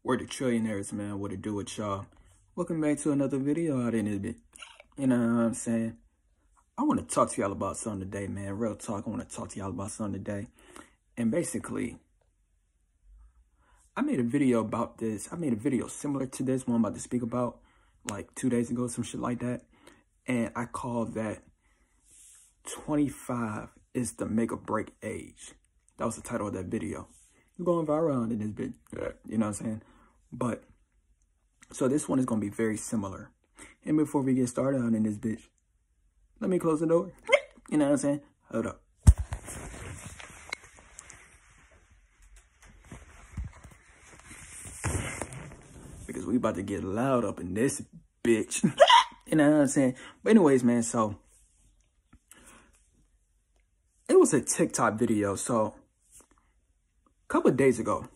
Word to trillionaires, man. What to do with y'all? Welcome back to another video out in this bit. You know what I'm saying? I want to talk to y'all about something today, man. Real talk. I want to talk to y'all about something today. And basically, I made a video about this. I made a video similar to this one I'm about to speak about like 2 days ago, some shit like that. And I called that 25 is the make or break age. That was the title of that video. You're going viral in this bit. You know what I'm saying? But, so this one is going to be very similar. And before we get started on in this bitch, let me close the door. You know what I'm saying? Hold up. Because we about to get loud up in this bitch. You know what I'm saying? But anyways, man, so it was a TikTok video. So a couple of days ago,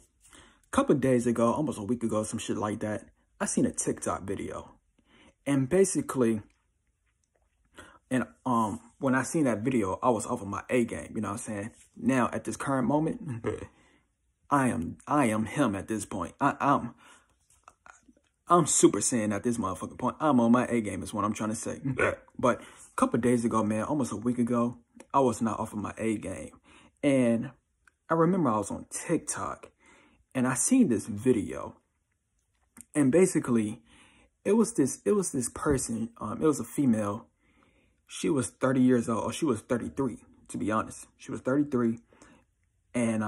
almost a week ago, some shit like that, I seen a TikTok video. And basically, and when I seen that video, I was off of my A game, you know what I'm saying? Now, at this current moment, I am him at this point. I'm Super Saiyan at this motherfucking point. I'm on my A game is what I'm trying to say. But a couple of days ago, man, almost a week ago, I was not off of my A game. And I remember I was on TikTok and I seen this video. And basically, it was this person, it was a female. She was 30 years old, or she was 33, to be honest. She was 33. And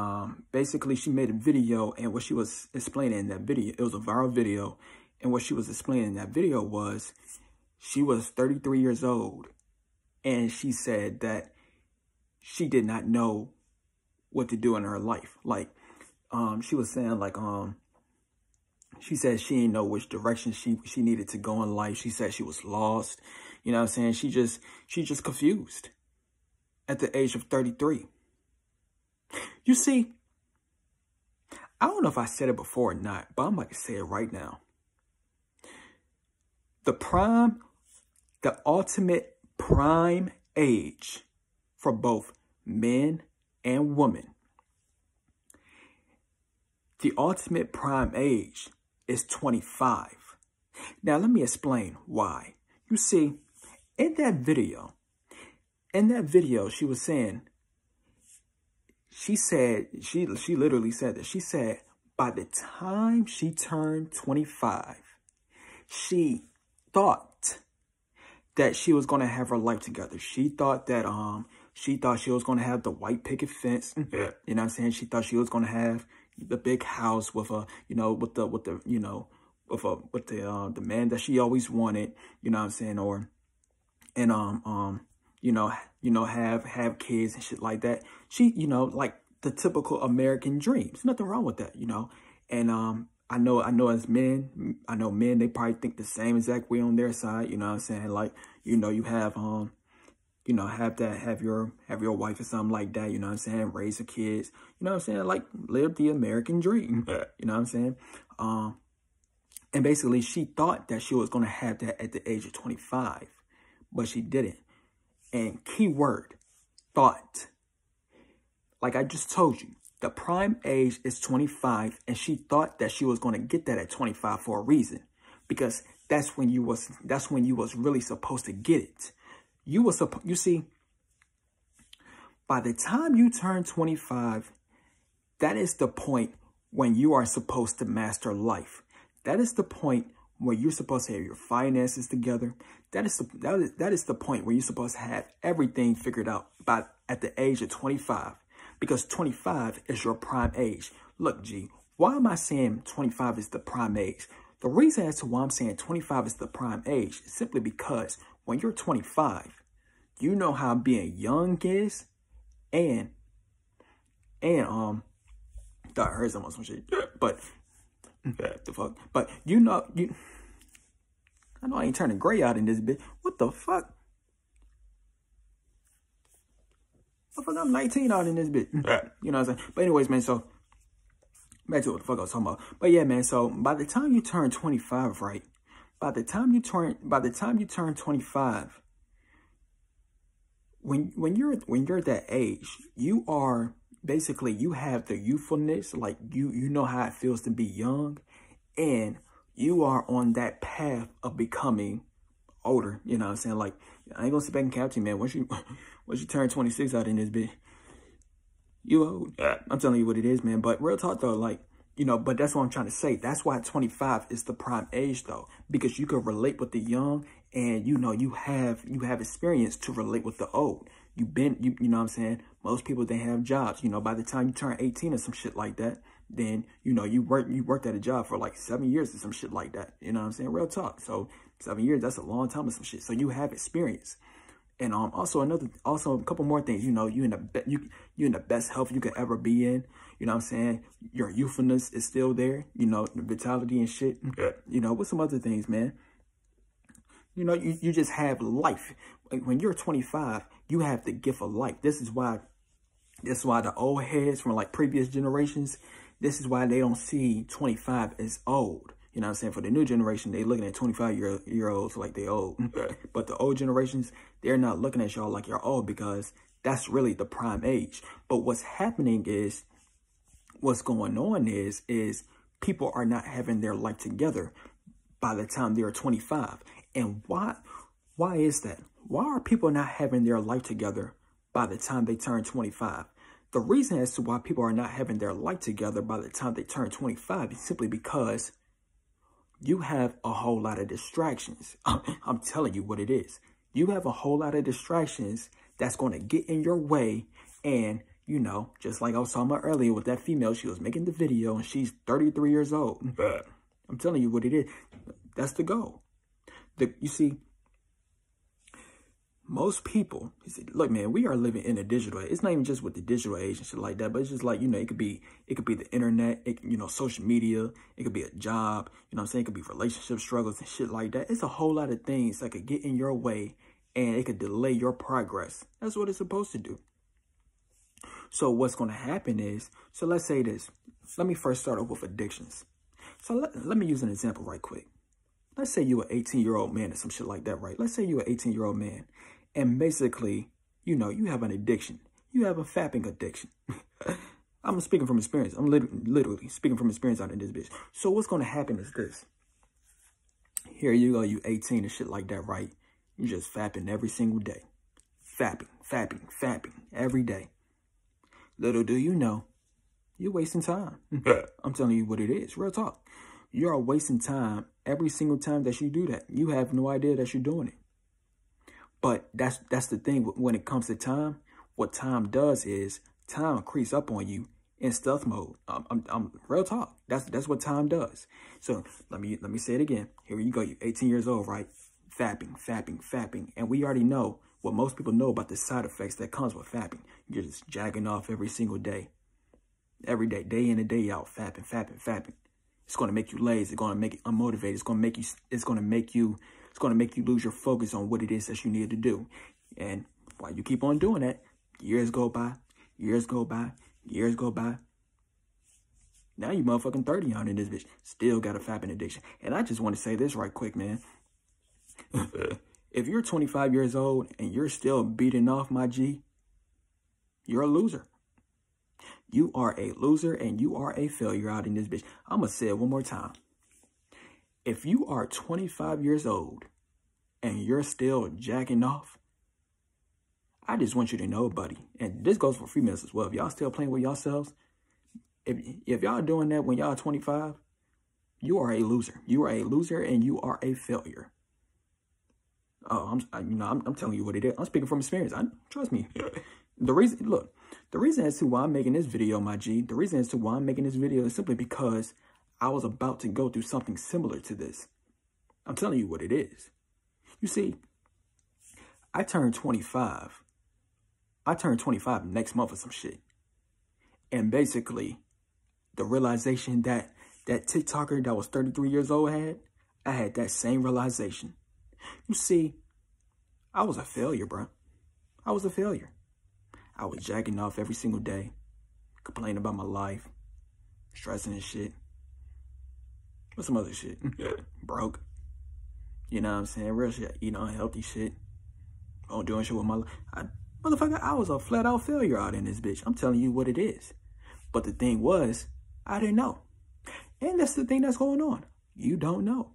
basically, she made a video, and what she was explaining in that video, it was a viral video. And what she was explaining in that video was she was 33 years old. And she said that she did not know what to do in her life. Like, she was saying, like, she said she didn't know which direction she needed to go in life. She said she was lost. You know what I'm saying? She just confused at the age of 33. You see, I don't know if I said it before or not, but I'm about to say it right now. The ultimate prime age for both men and women. The ultimate prime age is 25. Now, let me explain why. You see, in that video, she was saying, she literally said that. She said, by the time she turned 25, she thought that she was going to have her life together. She thought that, she was going to have the white picket fence. You know what I'm saying? She thought she was going to have the big house with a, with the man that she always wanted, you know what I'm saying? Have kids and shit like that. She, like the typical American dream. There's nothing wrong with that, And I know as men, they probably think the same exact way on their side, you know what I'm saying? Like, you have have your wife or something like that, you know what I'm saying? Raise the kids, you know what I'm saying? Like, live the American dream, you know what I'm saying? And basically, she thought that she was going to have that at the age of 25, but she didn't. And keyword, thought. Like I just told you, the prime age is 25, and she thought that she was going to get that at 25 for a reason, because that's when you was really supposed to get it. You see, by the time you turn 25, that is the point when you are supposed to master life. That is the point where you're supposed to have your finances together. That is the point where you're supposed to have everything figured out at the age of 25. Because 25 is your prime age. Look, G, why am I saying 25 is the prime age? The reason as to why I'm saying 25 is the prime age is simply because when you're 25, you know how being young is, and I heard someone some shit, but the fuck, but I know I ain't turning gray out in this bit. What the fuck? I'm 19 out in this bit. You know what I'm saying? But anyways, man, so back to what the fuck I was talking about. But yeah, man, so by the time you turn 25, right? By the time you turn 25, when you're that age, you are basically, you have the youthfulness, like you know how it feels to be young, and you are on that path of becoming older. You know what I'm saying? Like, I ain't gonna sit back and count you, man. Once you turn 26 out in this bitch, you old. I'm telling you what it is, man. But real talk though, like, you know, but that's what I'm trying to say. That's why 25 is the prime age though, because you can relate with the young, and you know, you have experience to relate with the old. You know what I'm saying? Most people, they have jobs, you know, by the time you turn 18 or some shit like that, then, you know, you worked at a job for like 7 years or some shit like that. You know what I'm saying? Real talk. So 7 years, that's a long time or some shit. So you have experience. And also a couple more things, you know, you in the best health you could ever be in. You know what I'm saying? Your youthfulness is still there, you know, the vitality and shit. You know, with some other things, man. You know, you just have life. When you're 25, you have the gift of life. This is why the old heads from like previous generations, this is why they don't see 25 as old. You know what I'm saying? For the new generation, they looking at 25-year-olds like they old. But the old generations, they're not looking at y'all like you're old, because that's really the prime age. But what's happening is, what's going on is people are not having their life together by the time they're 25. And why is that? Why are people not having their life together by the time they turn 25? The reason as to why people are not having their life together by the time they turn 25 is simply because you have a whole lot of distractions. I'm telling you what it is. You have a whole lot of distractions that's going to get in your way. And, you know, just like I was talking about earlier with that female, she was making the video and she's 33 years old. I'm telling you what it is. That's the goal. You see, most people, look, man, we are living in a digital age. It's not even just with the digital age and shit like that, but it's just like, you know, it could be the internet, you know, social media, it could be a job, you know what I'm saying? It could be relationship struggles and shit like that. It's a whole lot of things that could get in your way, and it could delay your progress. That's what it's supposed to do. So what's going to happen is, so let's say this. Let me first start off with addictions. So let me use an example right quick. Let's say you're an 18-year-old man or some shit like that, right? Let's say you're an 18-year-old man. And basically, you know, you have an addiction. You have a fapping addiction. I'm speaking from experience. I'm literally speaking from experience out in this bitch. So what's going to happen is this. Here you go, you 18 and shit like that, right? You just fapping every single day. Fapping every day. Little do you know, you're wasting time. I'm telling you what it is. Real talk. You are wasting time every single time that you do that. You have no idea that you're doing it. But that's the thing when it comes to time. What time does is time creeps up on you in stealth mode. I'm real talk. That's what time does. So let me say it again. Here you go. You're 18 years old, right? Fapping. And we already know what most people know about the side effects that comes with fapping. You're just jacking off every single day. Every day, day in and day out, fapping. It's going to make you lazy. It's going to make you unmotivated. It's going to make you lose your focus on what it is that you need to do. And while you keep on doing that, years go by. Now you motherfucking 30 on in this bitch. Still got a fapping addiction. And I just want to say this right quick, man. If you're 25 years old and you're still beating off, my G, you're a loser. You are a loser and you are a failure out in this bitch. I'm going to say it one more time. If you are 25 years old and you're still jacking off, I just want you to know, buddy, and this goes for females as well. If y'all still playing with yourselves, if y'all doing that when y'all 25, you are a loser. You are a loser and you are a failure. Oh, I'm telling you what it is. I'm speaking from experience. Trust me. The reason as to why I'm making this video, my G, the reason as to why I'm making this video is simply because I was about to go through something similar to this. I'm telling you what it is. You see, I turned 25. I turned 25 next month or some shit. And basically, the realization that TikToker that was 33 years old had, I had that same realization. You see, I was a failure, bro. I was a failure. I was jacking off every single day, complaining about my life, stressing and shit. What's some other shit? Broke. You know what I'm saying? Real shit. Eating unhealthy shit. Doing shit with my life. Motherfucker, I was a flat out failure out in this bitch. I'm telling you what it is. But the thing was, I didn't know. And that's the thing that's going on. You don't know.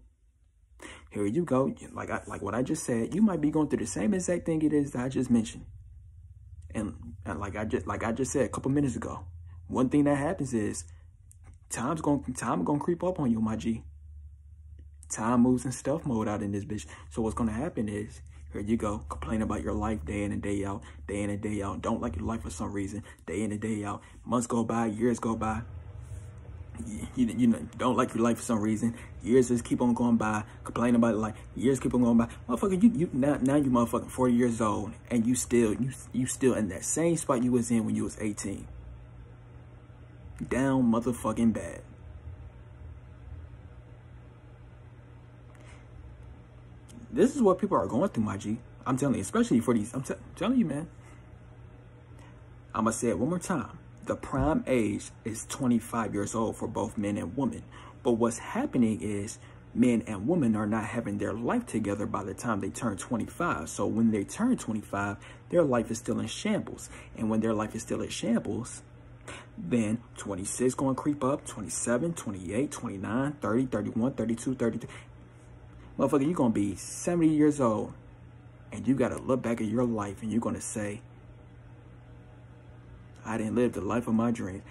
Here you go. Like what I just said, you might be going through the same exact thing it is that I just mentioned. And like I just said a couple minutes ago, one thing that happens is time gonna creep up on you, my G. Time moves in stealth mode out in this bitch. So what's gonna happen is, here you go, complain about your life day in and day out, day in and day out. Don't like your life for some reason, day in and day out. Months go by, years go by. You know, don't like your life for some reason. Years just keep on going by, complaining about it, like years keep on going by. Motherfucker, now you motherfucking 40 years old, and you still in that same spot you was in when you was 18. Down motherfucking bad. This is what people are going through, my G. I'm telling you, especially for these, I'm telling you, man. I'm gonna say it one more time. The prime age is 25 years old for both men and women. But what's happening is men and women are not having their life together by the time they turn 25. So when they turn 25, their life is still in shambles. And when their life is still in shambles, then 26 going to creep up, 27, 28, 29, 30, 31, 32, 33. Motherfucker, you're going to be 70 years old. And you got to look back at your life and you're going to say, I didn't live the life of my dreams.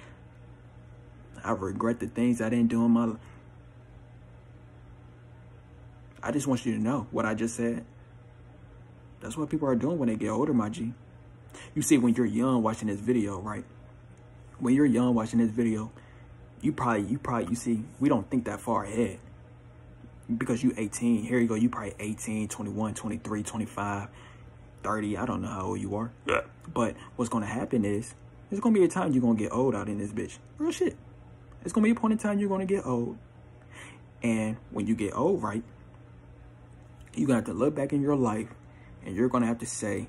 I regret the things I didn't do in my life. I just want you to know what I just said. That's what people are doing when they get older, my G. You see, when you're young watching this video, right? When you're young watching this video, you see, we don't think that far ahead. Because you 18, here you go, you probably 18, 21, 23, 25, 30. I don't know how old you are. Yeah. But what's going to happen is, there's going to be a time you're going to get old out in this bitch. Real shit. There's going to be a point in time you're going to get old. And when you get old, right, you're going to have to look back in your life and you're going to have to say,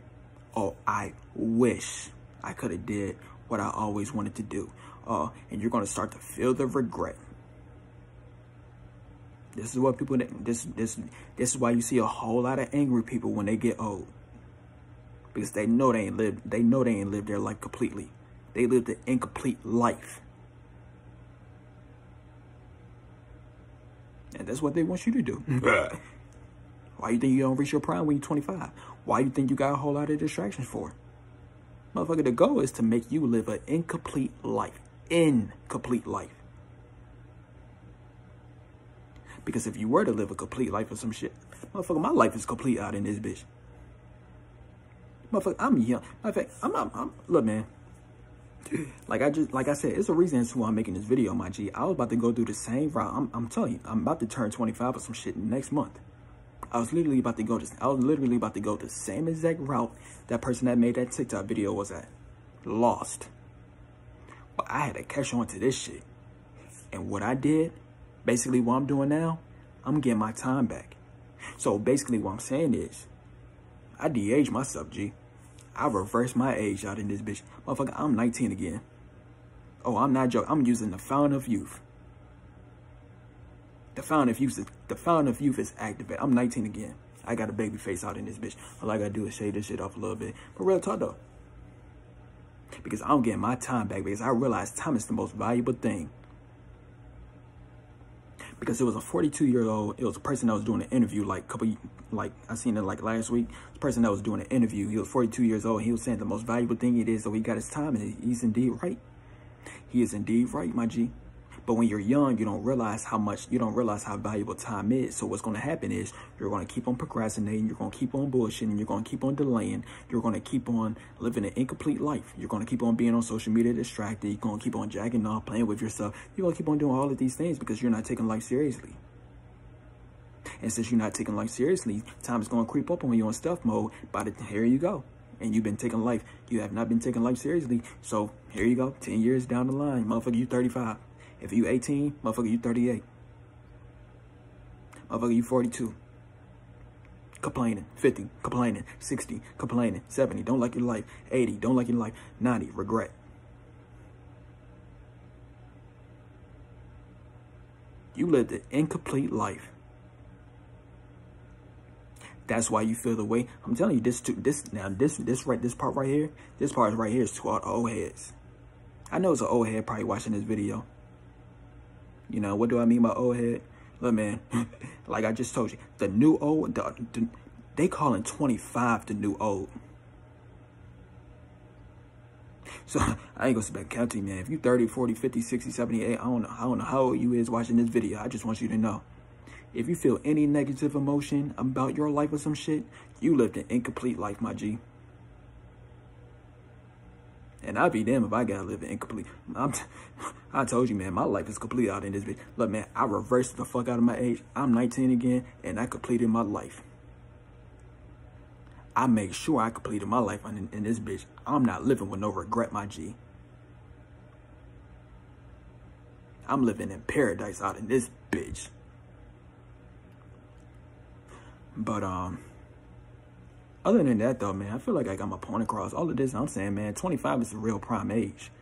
oh, I wish I could have did what I always wanted to do. And you're going to start to feel the regret. This is what people, this is why you see a whole lot of angry people when they get old. Because they know they ain't lived their life completely. They lived an incomplete life. And that's what they want you to do. Why you think you don't reach your prime when you're 25? Why you think you got a whole lot of distractions for? Motherfucker, the goal is to make you live an incomplete life. Incomplete life. Because if you were to live a complete life or some shit, motherfucker, my life is complete out in this bitch. Motherfucker, I'm young. Matter of fact, look, man. Like I said, it's a reason as to why I'm making this video, my G. I was about to go through the same route. I'm telling you, I'm about to turn 25 or some shit next month. I was literally about to go the same exact route that person that made that TikTok video was at. Lost. But I had to catch on to this shit. And what I did, basically what I'm doing now, I'm getting my time back. So basically what I'm saying is, I de-aged myself, G. I reversed my age out in this bitch. Motherfucker, I'm 19 again. Oh, I'm not joking. I'm using the fountain of youth. The fountain of youth is activated. I'm 19 again. I got a baby face out in this bitch. All I gotta do is shave this shit off a little bit. But real talk though. Because I'm getting my time back. Because I realized time is the most valuable thing. Because it was a 42-year-old, it was a person that was doing an interview I seen it like last week. The person that was doing an interview, he was 42 years old. And he was saying the most valuable thing it is, so he got his time, and he's indeed right. He is indeed right, my G. But when you're young, you don't realize how valuable time is. So what's going to happen is you're going to keep on procrastinating. You're going to keep on bullshitting. You're going to keep on delaying. You're going to keep on living an incomplete life. You're going to keep on being on social media distracted. You're going to keep on jacking off, playing with yourself. You're going to keep on doing all of these things because you're not taking life seriously. And since you're not taking life seriously, time is going to creep up on you in stealth mode. Here you go. And you've been taking life. You have not been taking life seriously. So here you go. 10 years down the line, motherfucker, you 35. If you 18, motherfucker, you 38. Motherfucker, you 42. Complaining. 50, complaining. 60, complaining. 70, don't like your life. 80, don't like your life. 90, regret. You lived an incomplete life. That's why you feel the way. I'm telling you, this part right here is to all the old heads. I know it's an old head probably watching this video. You know, what do I mean by old head? Look, man, like I just told you, the new old, they calling 25 the new old. So I ain't gonna sit back and count to you, man. If you 30, 40, 50, 60, 78, I don't know how old you is watching this video. I just want you to know. If you feel any negative emotion about your life or some shit, you lived an incomplete life, my G. And I'd be damned if I gotta live an incomplete. I told you, man, my life is complete out in this bitch. Look, man, I reversed the fuck out of my age. I'm 19 again, and I completed my life. I made sure I completed my life in this bitch. I'm not living with no regret, my G. I'm living in paradise out in this bitch. But, other than that, though, man, I feel like I got my point across. All of this, I'm saying, man, 25 is the real prime age.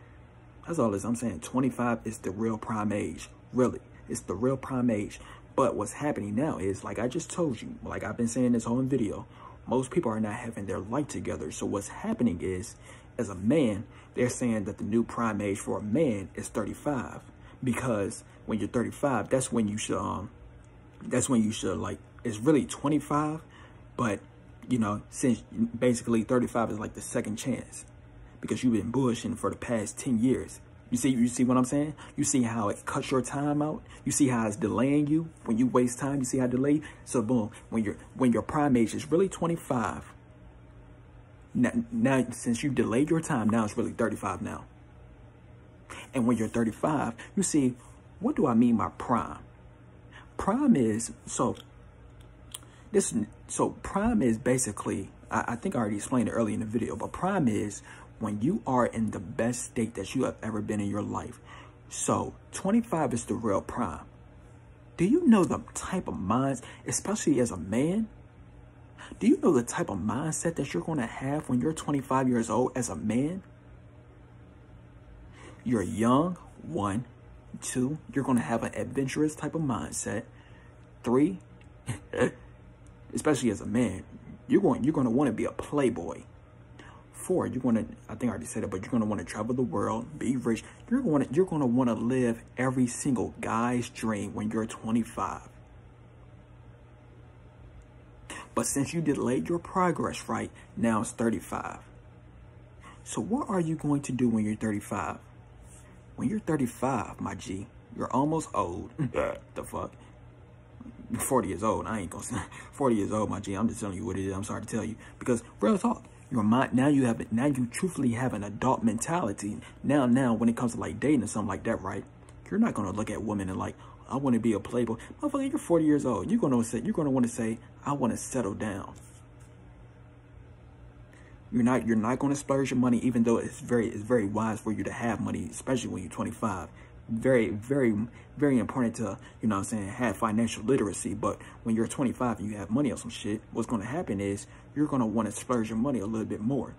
That's all this I'm saying. 25 is the real prime age. Really. It's the real prime age. But what's happening now is, like I just told you, like I've been saying this whole video, most people are not having their life together. So what's happening is, as a man, they're saying that the new prime age for a man is 35. Because when you're 35, that's when you should, like, it's really 25, but you know, since basically 35 is like the second chance because you've been bullshitting for the past 10 years. You see what I'm saying? You see how it cuts your time out? You see how it's delaying you when you waste time? You see how delay? So boom, when your prime age is really 25, now since you delayed your time, now it's really 35 now. And when you're 35, you see, what do I mean by prime? Prime is, so prime is basically, I think I already explained it earlier in the video, but prime is when you are in the best state that you have ever been in your life. So 25 is the real prime. Do you know the type of minds, especially as a man? Do you know the type of mindset that you're going to have when you're 25 years old as a man? You're young, 1. 2, you're going to have an adventurous type of mindset. 3, especially as a man, you're going to want to be a playboy. 4, you're going to, I think I already said it, but you're going to want to travel the world, be rich. You're going to want to live every single guy's dream when you're 25. But since you delayed your progress, right, now it's 35. So what are you going to do when you're 35? When you're 35, my G, you're almost old. The fuck? 40 years old. I ain't gonna say 40 years old, my G. I'm just telling you what it is. I'm sorry to tell you. Because real talk, your mind now you truthfully have an adult mentality. Now when it comes to like dating or something like that, right? You're not gonna look at women and like, I want to be a playboy. Motherfucker, you're 40 years old. You're gonna want to say, I want to settle down. You're not gonna splurge your money, even though it's very wise for you to have money, especially when you're 25. Very, very, very important to, you know what I'm saying, have financial literacy. But when you're 25 and you have money or some shit, what's going to happen is you're going to want to splurge your money a little bit more.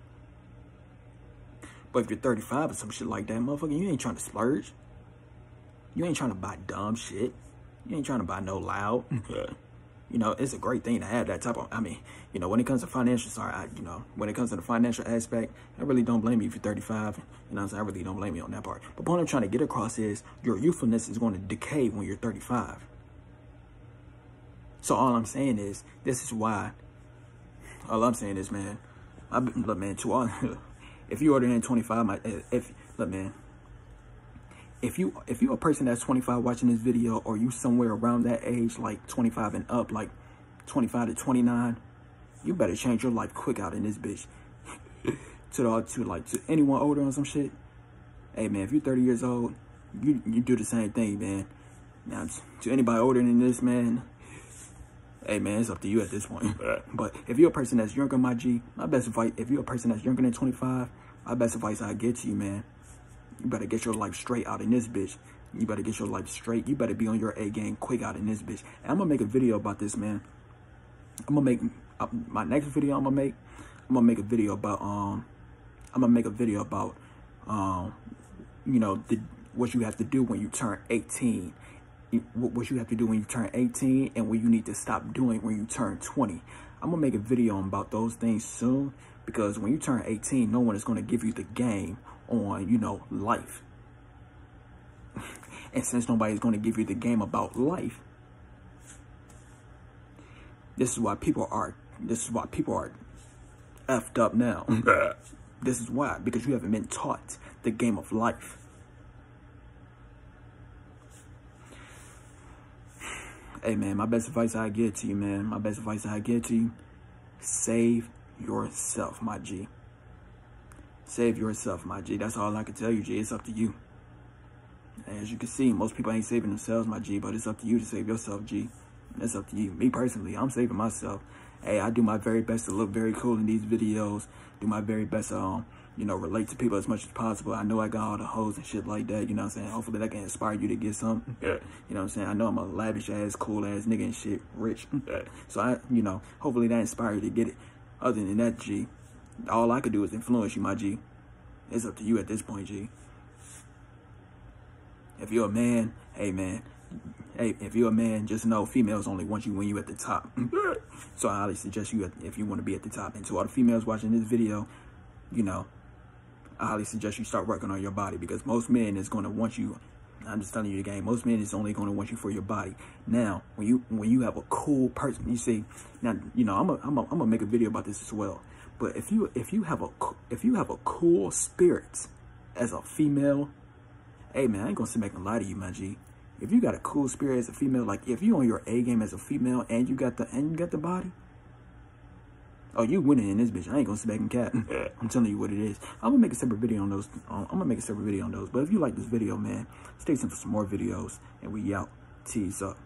But if you're 35 or some shit like that, motherfucker, you ain't trying to splurge. You ain't trying to buy dumb shit. You ain't trying to buy no loud. You know, it's a great thing to have that type of, I mean, you know, when it comes to financial, when it comes to the financial aspect, I really don't blame you if you're 35. You know what I'm saying? I really don't blame you on that part. But what I'm trying to get across is your youthfulness is going to decay when you're 35. So all I'm saying is, this is why, all I'm saying is, man, look, man, to all, if you order in 25, look, man, if you're a person that's 25 watching this video, or you somewhere around that age, like 25 and up, like 25 to 29, you better change your life quick out in this bitch. to anyone older on some shit. Hey man, if you're 30 years old, you do the same thing, man. Now to anybody older than this, man, hey man, it's up to you at this point. But if you're a person that's younger, my G, my best advice, if you're a person that's younger than 25, my best advice I get to you, man, you better get your life straight out in this bitch. You better get your life straight. You better be on your A game quick out in this bitch. And I'm gonna make a video about this, man. I'm gonna make my next video. I'm gonna make a video about you know, what you have to do when you turn 18. What you have to do when you turn 18, and what you need to stop doing when you turn 20. I'm gonna make a video about those things soon, because when you turn 18, no one is gonna give you the game on, you know, life. And since nobody's going to give you the game about life, this is why people are effed up now. This is why, because you haven't been taught the game of life. Hey, man, my best advice I give to you, man. My best advice I give to you, save yourself, my G. Save yourself, my G. That's all I can tell you, G. It's up to you. As you can see, most people ain't saving themselves, my G, but it's up to you to save yourself, G. It's up to you. Me personally, I'm saving myself. Hey, I do my very best to look very cool in these videos. Do my very best to, you know, relate to people as much as possible. I know I got all the hoes and shit like that, you know what I'm saying? Hopefully that can inspire you to get something. You know what I'm saying? I know I'm a lavish ass, cool ass nigga and shit, rich. So you know, hopefully that inspires you to get it. Other than that, G, all I could do is influence you, my G. It's up to you at this point, G. If you're a man, hey man. Hey, if you're a man, just know females only want you when you at the top. So I highly suggest you, if you want to be at the top. And to all the females watching this video, you know, I highly suggest you start working on your body, because most men is going to want you. I'm just telling you the game. Most men is only going to want you for your body. Now, when you have a cool person, you see, now, you know, I'm gonna make a video about this as well. But if you have a cool spirit as a female, hey man, I ain't gonna sit back and lie to you, my G. If you got a cool spirit as a female, like if you on your A game as a female and you got the body, oh, you winning in this bitch. I ain't gonna sit back and cap. I'm telling you what it is. I'm gonna make a separate video on those. But if you like this video, man, stay tuned for some more videos, and we out. Tease up.